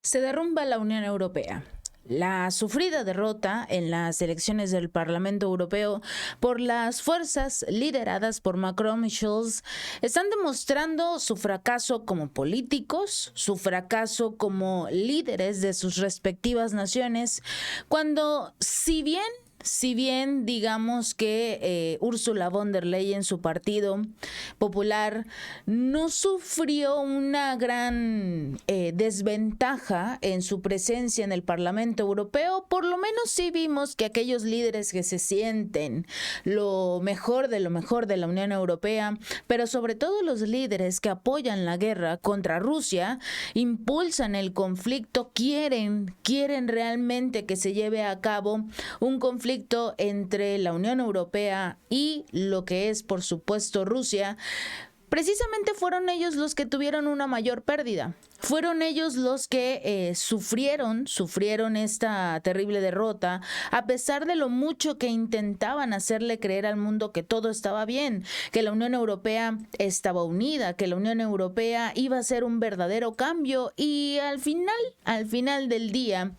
Se derrumba la Unión Europea. La sufrida derrota en las elecciones del Parlamento Europeo por las fuerzas lideradas por Macron y Scholz están demostrando su fracaso como políticos, su fracaso como líderes de sus respectivas naciones, cuando si bien digamos que Ursula von der Leyen, su partido popular, no sufrió una gran desventaja en su presencia en el Parlamento Europeo, por lo menos sí vimos que aquellos líderes que se sienten lo mejor de la Unión Europea, pero sobre todo los líderes que apoyan la guerra contra Rusia, impulsan el conflicto, quieren realmente que se lleve a cabo un conflicto entre la Unión Europea y lo que es, por supuesto, Rusia. Precisamente fueron ellos los que tuvieron una mayor pérdida. Fueron ellos los que sufrieron esta terrible derrota, a pesar de lo mucho que intentaban hacerle creer al mundo que todo estaba bien, que la Unión Europea estaba unida, que la Unión Europea iba a ser un verdadero cambio, y al final del día,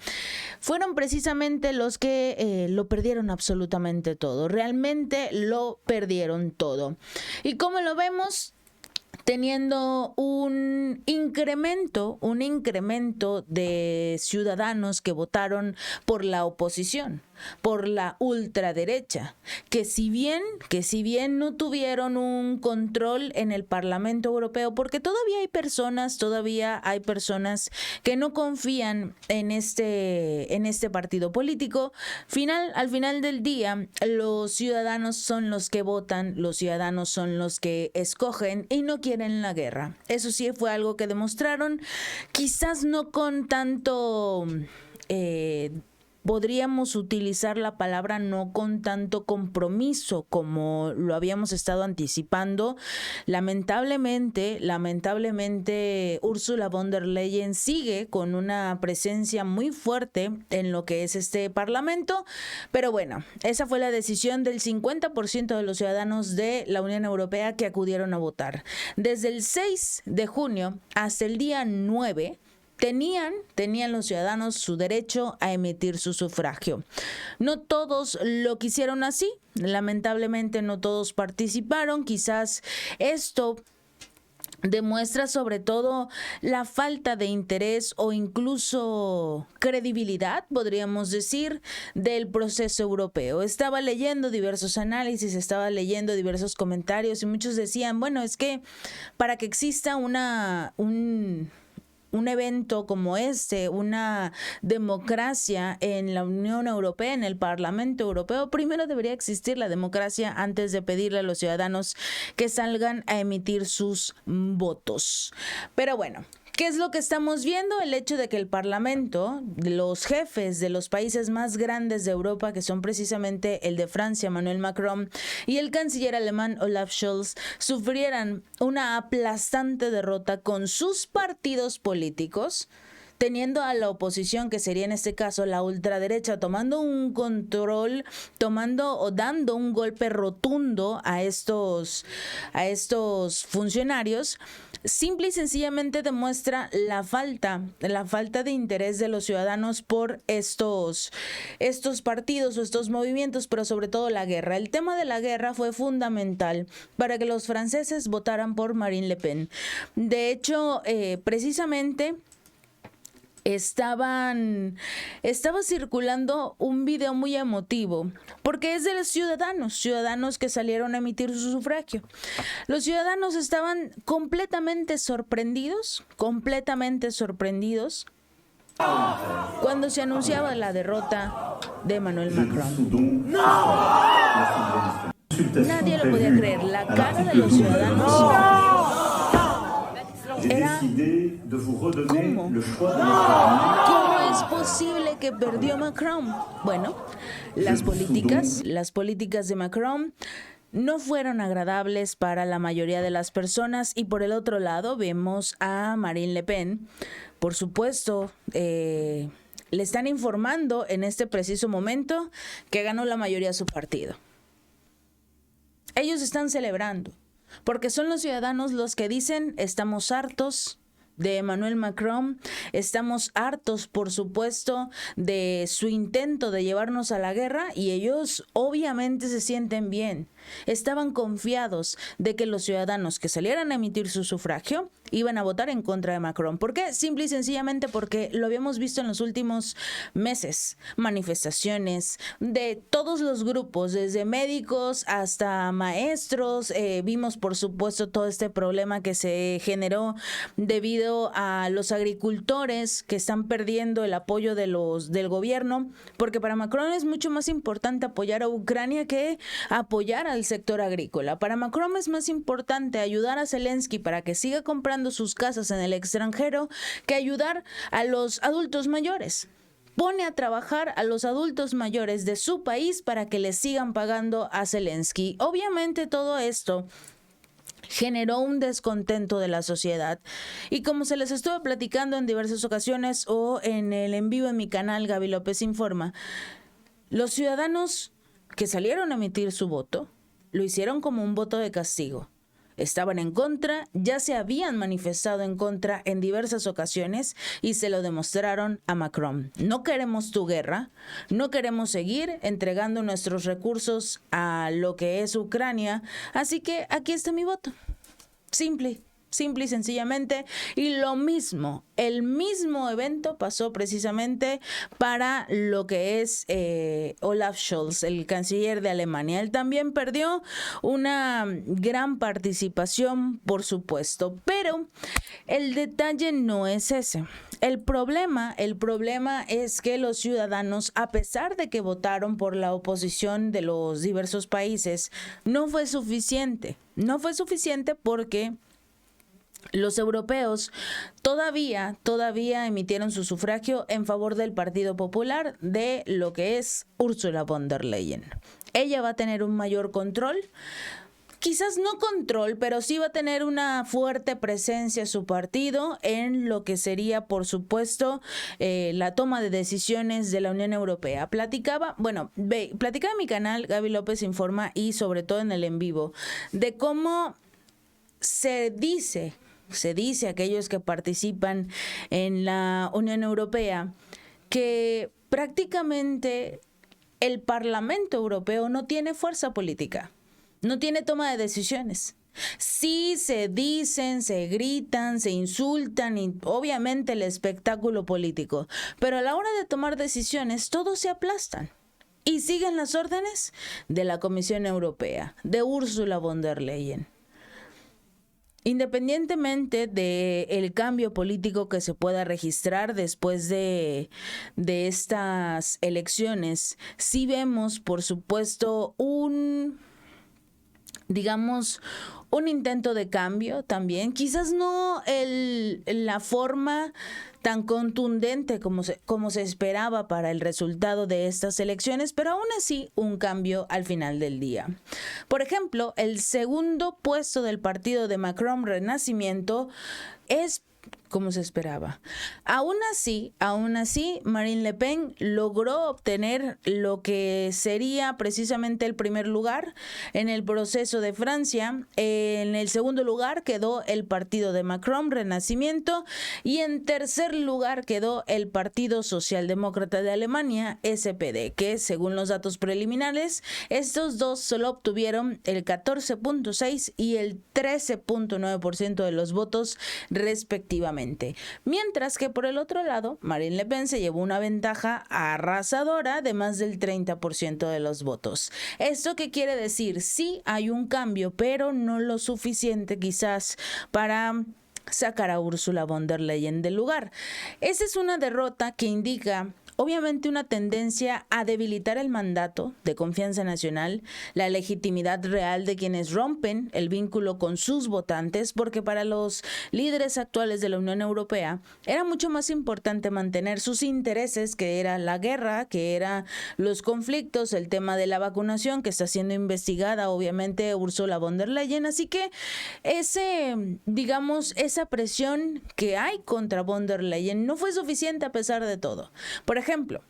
fueron precisamente los que lo perdieron absolutamente todo. Realmente lo perdieron todo. ¿Y cómo lo vemos? Teniendo un incremento de ciudadanos que votaron por la oposición, por la ultraderecha, que si bien no tuvieron un control en el Parlamento Europeo, porque todavía hay personas que no confían en este partido político. Al final del día, los ciudadanos son los que votan, los ciudadanos son los que escogen y no quieren la guerra. Eso sí fue algo que demostraron, quizás no con tanto podríamos utilizar la palabra no con tanto compromiso como lo habíamos estado anticipando. Lamentablemente, Ursula von der Leyen sigue con una presencia muy fuerte en lo que es este Parlamento, pero bueno, esa fue la decisión del 50% de los ciudadanos de la Unión Europea que acudieron a votar. Desde el 6 de junio hasta el día 9, tenían los ciudadanos su derecho a emitir su sufragio. No todos lo quisieron así, lamentablemente no todos participaron. Quizás esto demuestra sobre todo la falta de interés o incluso credibilidad, podríamos decir, del proceso europeo. Estaba leyendo diversos análisis, estaba leyendo diversos comentarios y muchos decían, bueno, es que para que exista un evento como una democracia en la Unión Europea, en el Parlamento Europeo, primero debería existir la democracia antes de pedirle a los ciudadanos que salgan a emitir sus votos. Pero bueno, ¿qué es lo que estamos viendo? El hecho de que el Parlamento, los jefes de los países más grandes de Europa, que son precisamente el de Francia, Emmanuel Macron, y el canciller alemán Olaf Scholz, sufrieran una aplastante derrota con sus partidos políticos, teniendo a la oposición, que sería en este caso la ultraderecha, tomando un control, tomando o dando un golpe rotundo a estos funcionarios. Simple y sencillamente demuestra la falta de interés de los ciudadanos por estos partidos o estos movimientos, pero sobre todo la guerra. El tema de la guerra fue fundamental para que los franceses votaran por Marine Le Pen. De hecho, precisamente estaba circulando un video muy emotivo, porque es de los ciudadanos que salieron a emitir su sufragio. Los ciudadanos estaban completamente sorprendidos cuando se anunciaba la derrota de Emmanuel Macron. Nadie lo podía creer. La cara de los ciudadanos era ¿cómo? ¿Cómo es posible que perdió Macron? Bueno, las políticas de Macron no fueron agradables para la mayoría de las personas, y por el otro lado vemos a Marine Le Pen. Por supuesto, le están informando en este preciso momento que ganó la mayoría de su partido. Ellos están celebrando, porque son los ciudadanos los que dicen: estamos hartos de Emmanuel Macron. Estamos hartos, por supuesto, de su intento de llevarnos a la guerra y ellos obviamente se sienten bien. Estaban confiados de que los ciudadanos que salieran a emitir su sufragio iban a votar en contra de Macron. ¿Por qué? Simple y sencillamente porque lo habíamos visto en los últimos meses. Manifestaciones de todos los grupos, desde médicos hasta maestros. Vimos, por supuesto, todo este problema que se generó debido a los agricultores que están perdiendo el apoyo del gobierno, porque para Macron es mucho más importante apoyar a Ucrania que apoyar al sector agrícola. Para Macron es más importante ayudar a Zelensky para que siga comprando sus casas en el extranjero que ayudar a los adultos mayores. Pone a trabajar a los adultos mayores de su país para que les sigan pagando a Zelensky. Obviamente todo esto generó un descontento de la sociedad. Y como se les estuve platicando en diversas ocasiones o en el en vivo en mi canal Gaby López Informa, los ciudadanos que salieron a emitir su voto lo hicieron como un voto de castigo. Estaban en contra, ya se habían manifestado en contra en diversas ocasiones y se lo demostraron a Macron. No queremos tu guerra, no queremos seguir entregando nuestros recursos a lo que es Ucrania, así que aquí está mi voto. Simple y sencillamente. Y lo mismo, el mismo evento pasó precisamente para lo que es Olaf Scholz, el canciller de Alemania. Él también perdió una gran participación, por supuesto, pero el detalle no es ese. El problema es que los ciudadanos, a pesar de que votaron por la oposición de los diversos países, no fue suficiente. No fue suficiente porque los europeos todavía emitieron su sufragio en favor del Partido Popular, de lo que es Ursula von der Leyen. Ella va a tener un mayor control, quizás no control, pero sí va a tener una fuerte presencia su partido en lo que sería, por supuesto, la toma de decisiones de la Unión Europea. Platicaba en mi canal Gaby López Informa y sobre todo en el en vivo de cómo se dice a aquellos que participan en la Unión Europea que prácticamente el Parlamento Europeo no tiene fuerza política, no tiene toma de decisiones. Sí se dicen, se gritan, se insultan y obviamente el espectáculo político, pero a la hora de tomar decisiones todos se aplastan y siguen las órdenes de la Comisión Europea, de Ursula von der Leyen. Independientemente del cambio político que se pueda registrar después de estas elecciones, sí vemos, por supuesto, un intento de cambio también. Quizás no la forma tan contundente como se esperaba para el resultado de estas elecciones, pero aún así un cambio al final del día. Por ejemplo, el segundo puesto del partido de Macron Renacimiento es como se esperaba. Aún así, Marine Le Pen logró obtener lo que sería precisamente el primer lugar en el proceso de Francia. En el segundo lugar quedó el partido de Macron Renacimiento y en tercer lugar quedó el Partido Socialdemócrata de Alemania, SPD, que según los datos preliminares, estos dos solo obtuvieron el 14.6% y el 13.9% de los votos respectivamente. Mientras que por el otro lado, Marine Le Pen se llevó una ventaja arrasadora de más del 30% de los votos. ¿Esto qué quiere decir? Sí hay un cambio, pero no lo suficiente quizás para sacar a Ursula von der Leyen del lugar. Esa es una derrota que indica obviamente una tendencia a debilitar el mandato de Confianza Nacional, la legitimidad real de quienes rompen el vínculo con sus votantes, porque para los líderes actuales de la Unión Europea era mucho más importante mantener sus intereses, que era la guerra, que eran los conflictos, el tema de la vacunación, que está siendo investigada obviamente Ursula von der Leyen. Así que esa presión que hay contra von der Leyen no fue suficiente a pesar de todo. Por ejemplo,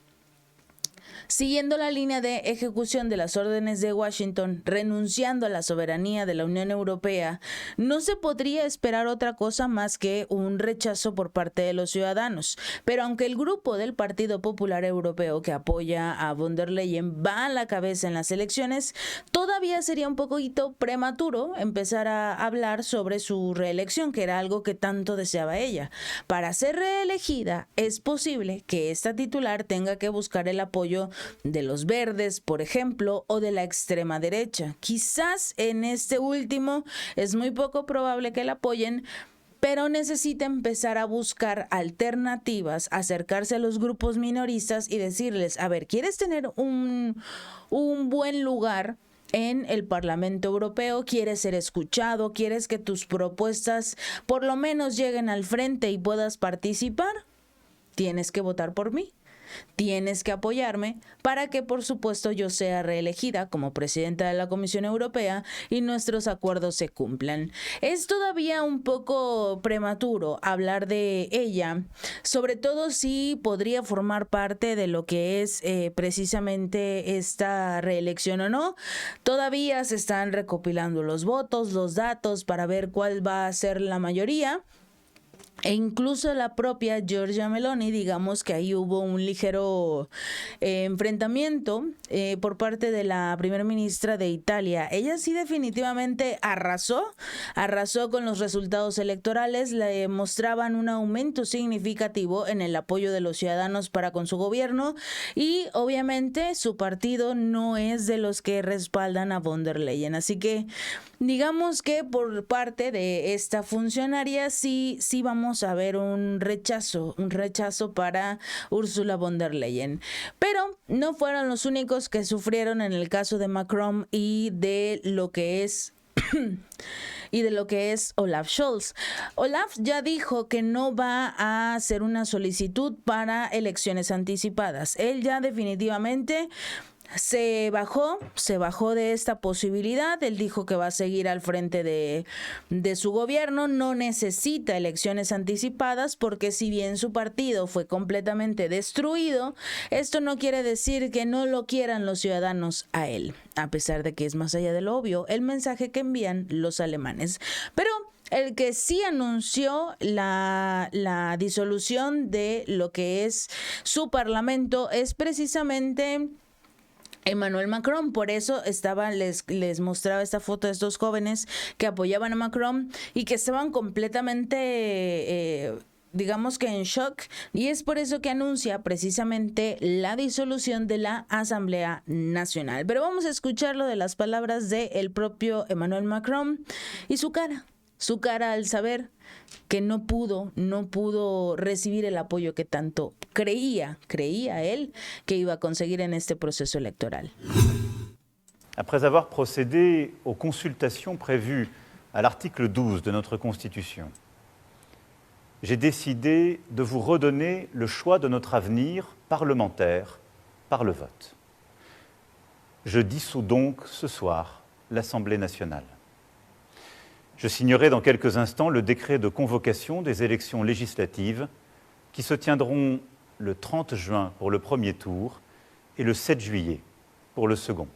Siguiendo la línea de ejecución de las órdenes de Washington, renunciando a la soberanía de la Unión Europea, no se podría esperar otra cosa más que un rechazo por parte de los ciudadanos. Pero aunque el grupo del Partido Popular Europeo que apoya a von der Leyen va a la cabeza en las elecciones, todavía sería un poquito prematuro empezar a hablar sobre su reelección, que era algo que tanto deseaba ella. Para ser reelegida, es posible que esta titular tenga que buscar el apoyo de los verdes, por ejemplo, o de la extrema derecha. Quizás en este último es muy poco probable que la apoyen, pero necesita empezar a buscar alternativas, acercarse a los grupos minoristas y decirles, a ver, ¿quieres tener un buen lugar en el Parlamento Europeo? ¿Quieres ser escuchado? ¿Quieres que tus propuestas por lo menos lleguen al frente y puedas participar? Tienes que votar por mí. Tienes que apoyarme para que, por supuesto, yo sea reelegida como presidenta de la Comisión Europea y nuestros acuerdos se cumplan. Es todavía un poco prematuro hablar de ella, sobre todo si podría formar parte de lo que es precisamente esta reelección o no. Todavía se están recopilando los votos, los datos para ver cuál va a ser la mayoría. E incluso la propia Giorgia Meloni, digamos que ahí hubo un ligero enfrentamiento por parte de la primera ministra de Italia. Ella sí definitivamente arrasó con los resultados electorales, le mostraban un aumento significativo en el apoyo de los ciudadanos para con su gobierno y obviamente su partido no es de los que respaldan a von der Leyen. Así que digamos que por parte de esta funcionaria sí vamos a ver un rechazo para Ursula von der Leyen. Pero no fueron los únicos que sufrieron en el caso de Macron y de lo que es Olaf Scholz. Olaf ya dijo que no va a hacer una solicitud para elecciones anticipadas. Él ya definitivamente se bajó de esta posibilidad. Él dijo que va a seguir al frente de su gobierno, no necesita elecciones anticipadas porque si bien su partido fue completamente destruido, esto no quiere decir que no lo quieran los ciudadanos a él, a pesar de que es más allá de lo obvio el mensaje que envían los alemanes. Pero el que sí anunció la disolución de lo que es su parlamento es precisamente Emmanuel Macron. Por eso les mostraba esta foto de estos jóvenes que apoyaban a Macron y que estaban completamente digamos que en shock, y es por eso que anuncia precisamente la disolución de la Asamblea Nacional. Pero vamos a escucharlo de las palabras del propio Emmanuel Macron y su cara al saber que no pudo recibir el apoyo que tanto creía él que iba a conseguir en este proceso electoral. Après avoir procédé aux consultations prévues à l'article 12 de notre Constitution, j'ai décidé de vous redonner le choix de notre avenir parlementaire par le vote. Je dissous donc ce soir l'Assemblée nationale. Je signerai dans quelques instants le décret de convocation des élections législatives qui se tiendront le 30 juin pour le premier tour et le 7 juillet pour le second.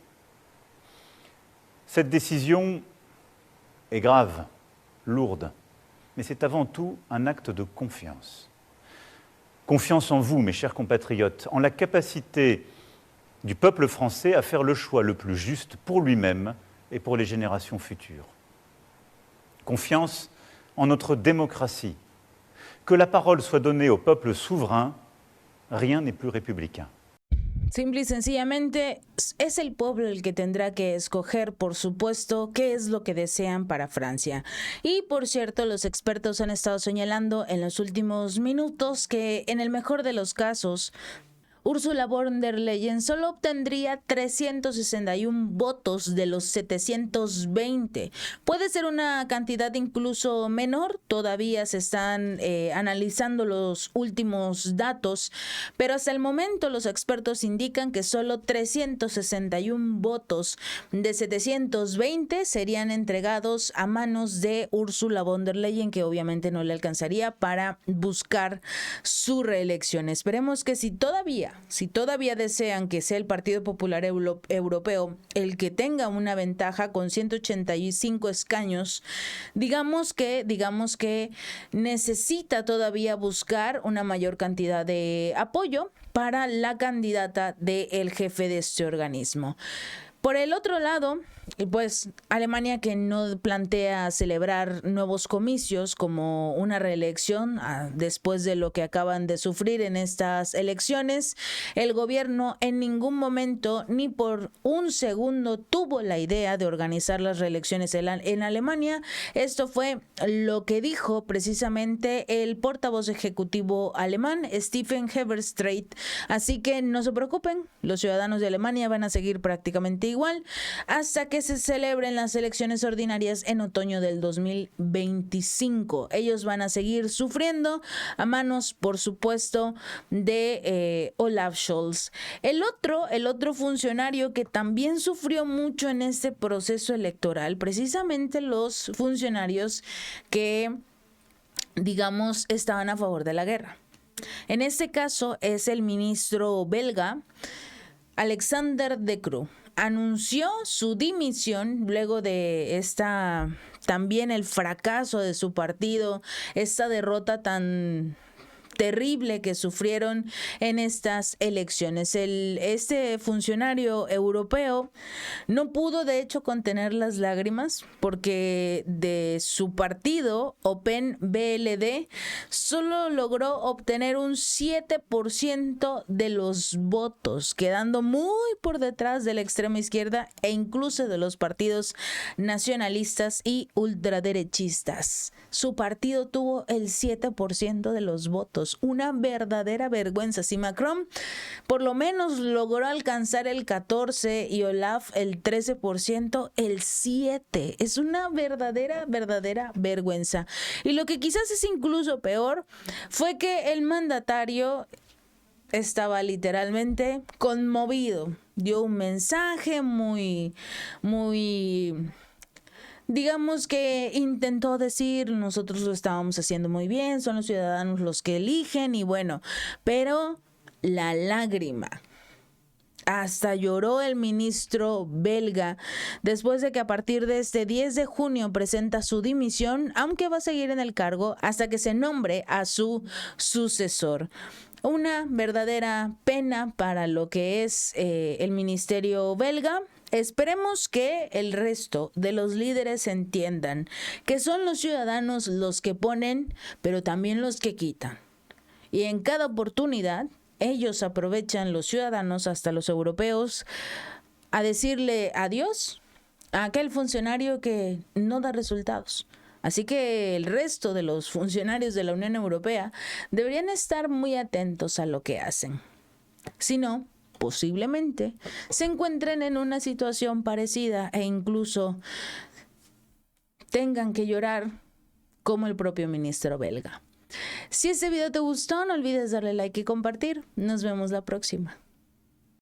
Cette décision est grave, lourde, mais c'est avant tout un acte de confiance. Confiance en vous, mes chers compatriotes, en la capacité du peuple français à faire le choix le plus juste pour lui-même et pour les générations futures. Confiance en notre démocratie. Que la parole soit donnée au peuple souverain, rien n'est plus républicain. Simple y sencillamente, es el pueblo el que tendrá que escoger, por supuesto, qué es lo que desean para Francia. Y, por cierto, los expertos han estado señalando en los últimos minutos que, en el mejor de los casos, Ursula von der Leyen solo obtendría 361 votos de los 720. Puede ser una cantidad incluso menor, todavía se están analizando los últimos datos, pero hasta el momento los expertos indican que solo 361 votos de 720 serían entregados a manos de Ursula von der Leyen, que obviamente no le alcanzaría para buscar su reelección. Esperemos que si todavía si todavía desean que sea el Partido Popular Europeo el que tenga una ventaja con 185 escaños, digamos que necesita todavía buscar una mayor cantidad de apoyo para la candidata del jefe de este organismo. Por el otro lado, pues Alemania, que no plantea celebrar nuevos comicios como una reelección después de lo que acaban de sufrir en estas elecciones, el gobierno en ningún momento ni por un segundo tuvo la idea de organizar las reelecciones en Alemania. Esto fue lo que dijo precisamente el portavoz ejecutivo alemán, Steffen Heverstreit. Así que no se preocupen, los ciudadanos de Alemania van a seguir prácticamente igual hasta que se celebren las elecciones ordinarias en otoño del 2025. Ellos van a seguir sufriendo a manos, por supuesto, de Olaf Scholz. El otro funcionario que también sufrió mucho en este proceso electoral, precisamente los funcionarios que, digamos, estaban a favor de la guerra. En este caso es el ministro belga, Alexander De Croo. Anunció su dimisión luego de también el fracaso de su partido, esta derrota tan terrible que sufrieron en estas elecciones. Este funcionario europeo no pudo de hecho contener las lágrimas porque de su partido, Open BLD, solo logró obtener un 7% de los votos, quedando muy por detrás de la extrema izquierda e incluso de los partidos nacionalistas y ultraderechistas. Su partido tuvo el 7% de los votos. Una verdadera vergüenza. Si Macron por lo menos logró alcanzar el 14% y Olaf el 13%, el 7%. Es una verdadera vergüenza. Y lo que quizás es incluso peor fue que el mandatario estaba literalmente conmovido. Dio un mensaje muy digamos que intentó decir, nosotros lo estábamos haciendo muy bien, son los ciudadanos los que eligen y bueno, pero la lágrima. Hasta lloró el ministro belga después de que a partir de este 10 de junio presenta su dimisión, aunque va a seguir en el cargo hasta que se nombre a su sucesor. Una verdadera pena para lo que es el ministerio belga. Esperemos que el resto de los líderes entiendan que son los ciudadanos los que ponen, pero también los que quitan. Y en cada oportunidad, ellos aprovechan, los ciudadanos, hasta los europeos, a decirle adiós a aquel funcionario que no da resultados. Así que el resto de los funcionarios de la Unión Europea deberían estar muy atentos a lo que hacen. Si no, posiblemente se encuentren en una situación parecida e incluso tengan que llorar como el propio ministro belga. Si este video te gustó, no olvides darle like y compartir. Nos vemos la próxima.